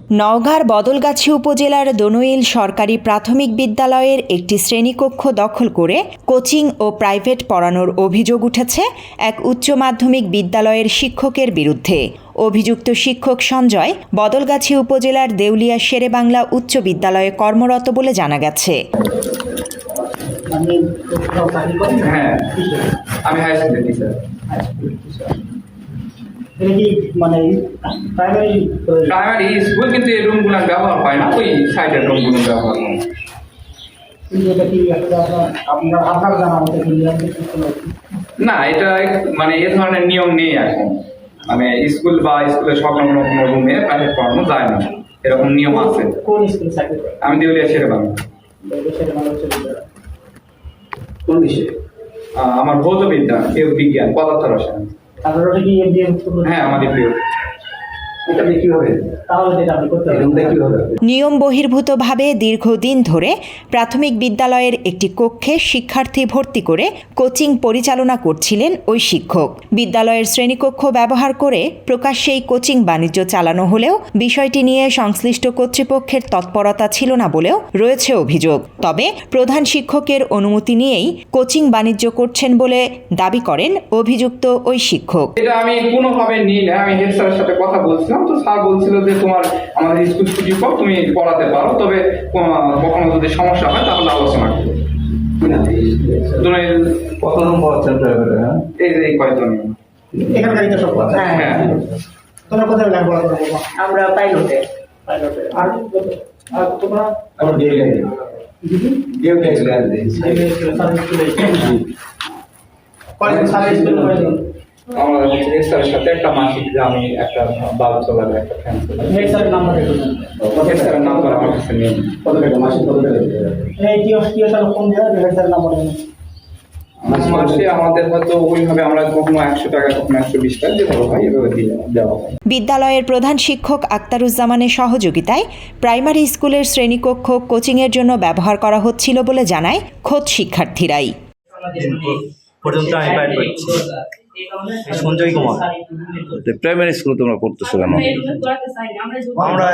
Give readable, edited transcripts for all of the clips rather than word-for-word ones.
নওগাঁর বদলগাছি উপজেলার দনুইল সরকারি প্রাথমিক বিদ্যালয়ের একটি শ্রেণীকক্ষ দখল করে কোচিং ও প্রাইভেট পড়ানোর অভিযোগ উঠেছে এক উচ্চ মাধ্যমিক বিদ্যালয়ের শিক্ষকের বিরুদ্ধে। অভিযুক্ত শিক্ষক সঞ্জয় বদলগাছি উপজেলার দেউলিয়া শেরেবাংলা উচ্চ বিদ্যালয়ে কর্মরত বলে জানা গেছে। প্রাইমারি স্কুল কিন্তু এই রুমগুলো ব্যবহার হয় না, ওই সাইডের রুমগুলো ব্যবহার হয়। না, এটা মানে এ ধরনের নিয়ম নেই এখন। মানে স্কুল বা স্কুলের সংলগ্ন কোনো রুমে প্রাইভেট পড়ানো যায় না, এরকম নিয়ম আছে। কোন স্কুল? আমি দেউলিয়া শেরেবাংলা। কোন বিষয়ে? আমার ভৌত বিজ্ঞান, বিজ্ঞান, পদার্থ রসায়ন। হ্যাঁ, আমাদের প্রিয়। নিয়ম বহির্ভূতভাবে দীর্ঘদিন ধরে প্রাথমিক বিদ্যালয়ের একটি কক্ষে শিক্ষার্থী ভর্তি করে কোচিং পরিচালনা করছিলেন ওই শিক্ষক। বিদ্যালয়ের শ্রেণীকক্ষ ব্যবহার করে প্রকাশ্যেই কোচিং বাণিজ্য চালানো হলেও বিষয়টি নিয়ে সংশ্লিষ্ট কর্তৃপক্ষের তৎপরতা ছিল না বলেও রয়েছে অভিযোগ। তবে প্রধান শিক্ষকের অনুমতি নিয়েই কোচিং বাণিজ্য করছেন বলে দাবি করেন অভিযুক্ত ওই শিক্ষক। এটা আমি কোনোভাবে নিই না, আমি হেড স্যারের সাথে কথা বলছিলাম, তো স্যার বলছিল যে তোমার আমাদের স্কুল ছুটি পর তুমি পড়াতে পারো, তবে কখনো যদি সমস্যা হয় তাহলে আলোচনা করবো। কত নম্বর আছেন প্রাইভেটে? এই যে কয়জন এখানকারই তো সব কথা। হ্যাঁ, তোমরা কোথায় লেখাপড়া করো? আমরা পাইলটে। আর তোমরা আমার আমাদের হেড স্যারের সাথে একটা মাসিক যে আমি একটা বাল্ব চলার একটা ফ্যান চলার। হেড স্যারের নাম্বার হেড স্যারের নাম্বার আমার কাছে নেই। কত টাকা মাসিক কত টাকা? এই কি সাল ফোন দেওয়া হেড স্যারের নাম্বার মাসে আমাদের হয়তো ওইভাবে আমরা কখনো 100 টাকা, কখনো 120 টাকা, যেভাবে হয় এভাবে দিয়ে দেওয়া হয়। বিদ্যালয়ের প্রধান শিক্ষক আক্তারুজ্জামানের সহযোগিতায় প্রাইমারি স্কুলের শ্রেণীকক্ষ কোচিংয়ের জন্য ব্যবহার করা হচ্ছিল বলে জানায় খোদ শিক্ষার্থীরাই। পর্যন্ত আমি পাইট করছি সঞ্জয় কুমার। প্রাইমারি স্কুলে তোমরা পড়তেছো কেন? আমরা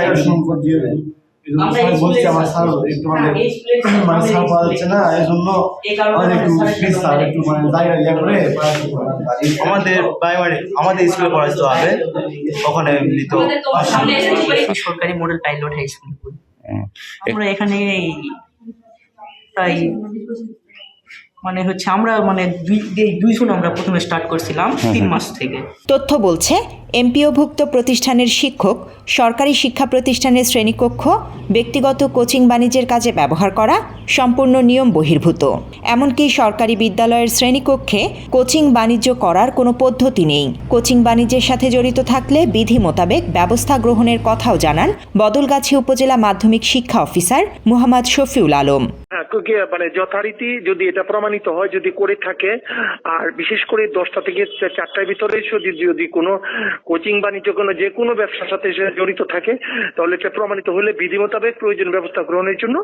আমাদের স্কুলে পড়াইতে হবে ওখানে মিলিত সরকারি মডেল পাইলট হাই স্কুল। আমরা এখানে তাই মানে হচ্ছে আমরা মানে দুইজন আমরা প্রথমে স্টার্ট করছিলাম 3 মাস থেকে। তথ্য বলছে এমপিওভুক্ত প্রতিষ্ঠানের শিক্ষক সরকারি শিক্ষা প্রতিষ্ঠানের শ্রেণীকক্ষ ব্যক্তিগত কোচিং বাণিজ্যের কাজে ব্যবহার করা সম্পূর্ণ নিয়ম বহির্ভূত। এমনকি সরকারি বিদ্যালয়ের শ্রেণীকক্ষে কোচিং বাণিজ্য করার কোনো পদ্ধতি নেই। কোচিং বাণিজ্যের সাথে জড়িত থাকলে বিধি মোতাবেক ব্যবস্থা গ্রহণের কথাও জানান বদলগাছি উপজেলা মাধ্যমিক শিক্ষা অফিসার মুহাম্মদ শফিউল আলম। মানে যথারীতি যদি এটা প্রমাণিত হয়, যদি করে থাকে, আর বিশেষ করে 10টা থেকে 4টার ভিতরে যদি কোনো কোচিং বাণিজ্য কোনো যে কোনো ব্যবসার সাথে জড়িত থাকে, তাহলে এটা প্রমাণিত হলে বিধি মোতাবেক প্রয়োজন ব্যবস্থা গ্রহণের জন্য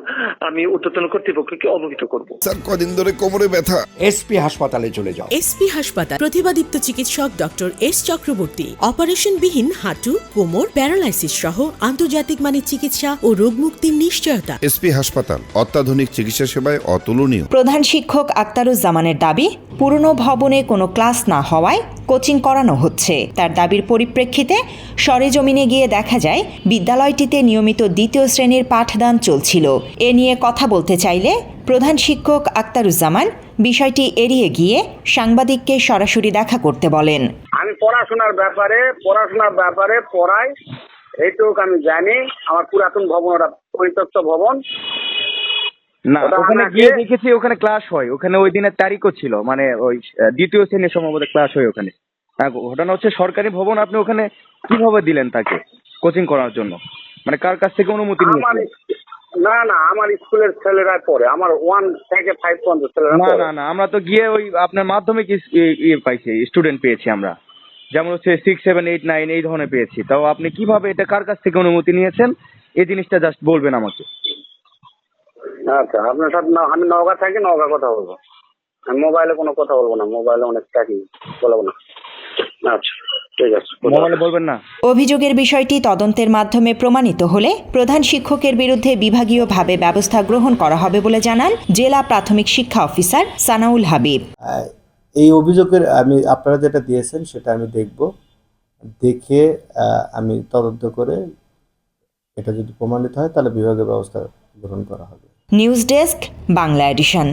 আমি ঊর্ধ্বতন কর্তৃপক্ষকে অবহিত করব। স্যার, কদিন ধরে কোমরে ব্যথা। এসপি হাসপাতালে চলে যাও। এসপি হাসপাতাল, প্রতিভাদীপ্ত চিকিৎসক ডক্টর এস চক্রবর্তী। অপারেশনবিহীন হাঁটু, কোমর, প্যারালাইসিস সহ আন্তর্জাতিক মানের চিকিৎসা ও রোগ মুক্তির নিশ্চয়তা। এসপি হাসপাতাল, অত্যাধুনিক চিকিৎসা সেবায় অতুলনীয়। প্রধান শিক্ষক আক্তারুজ্জামানের দাবি, পুরনো ভবনে কোনো ক্লাস না হওয়ায় কোচিং করানো হচ্ছে। তার দাবির পরিপ্রেক্ষিতে সরেজমিনে গিয়ে দেখা যায় বিদ্যালয়টিতে নিয়মিত দ্বিতীয় শ্রেণীর পাঠদান চলছিল। এ নিয়ে কথা বলতে চাইলে প্রধান শিক্ষক আক্তারুজ্জামান বিষয়টি এড়িয়ে গিয়ে সাংবাদিককে সরাসরি দেখা করতে বলেন। আমি পড়াশোনার ব্যাপারে পড়াই, এইটুক আমি জানি। আমার পুরাতন ভবন, ওটা পরিত্যক্ত ভবন না, ওখানে গিয়ে দেখেছি ওখানে ক্লাস হয়। ওখানে ওই দিনের তারিখও ছিল, মানে ওই দ্বিতীয় শ্রেণীর সম্ভবত ক্লাস হয় ওখানে। ঘটনা হচ্ছে সরকারি ভবন, আপনি ওখানে কিভাবে দিলেন তাকে কোচিং করার জন্য? মানে কার কাছ থেকে অনুমতি নিয়েছেন? না, আমার স্কুলের ছেলেরা পড়ে, আমার 1 থেকে 5 পর্যন্ত ছেলেরা পড়ে। না, আমরা তো গিয়ে ওই আপনার মাধ্যমিক পাইছি, স্টুডেন্ট পেয়েছি আমরা, যেমন হচ্ছে 6, 7, 8, 9 এই ধরনের পেয়েছি। তাও আপনি কিভাবে এটা কার কাছ থেকে অনুমতি নিয়েছেন এই জিনিসটা জাস্ট বলবেন আমাকে। আচ্ছা, আপনার সাথে আমি নওগাঁ থাকি, নওগাঁ কথা বলবো। আমি মোবাইলে কোনো কথা বলবো না, মোবাইলে অনেক থাকি, বলবো না। আচ্ছা। ঠিক আছে, মোবাইলে বলবেন না। অভিযোগের বিষয়টি তদন্তের মাধ্যমে প্রমাণিত হলে প্রধান শিক্ষকের বিরুদ্ধে বিভাগীয়ভাবে ব্যবস্থা গ্রহণ করা হবে বলে জানান জেলা প্রাথমিক শিক্ষা অফিসার সানাউল হাবিব। এই অভিযোগের আপনারা যেটা দিয়েছেন সেটা আমি দেখব, দেখে আমি তদন্ত করে এটা যদি প্রমাণিত হয় তাহলে বিভাগীয় ব্যবস্থা গ্রহণ করা হবে। News desk, Bangla addition.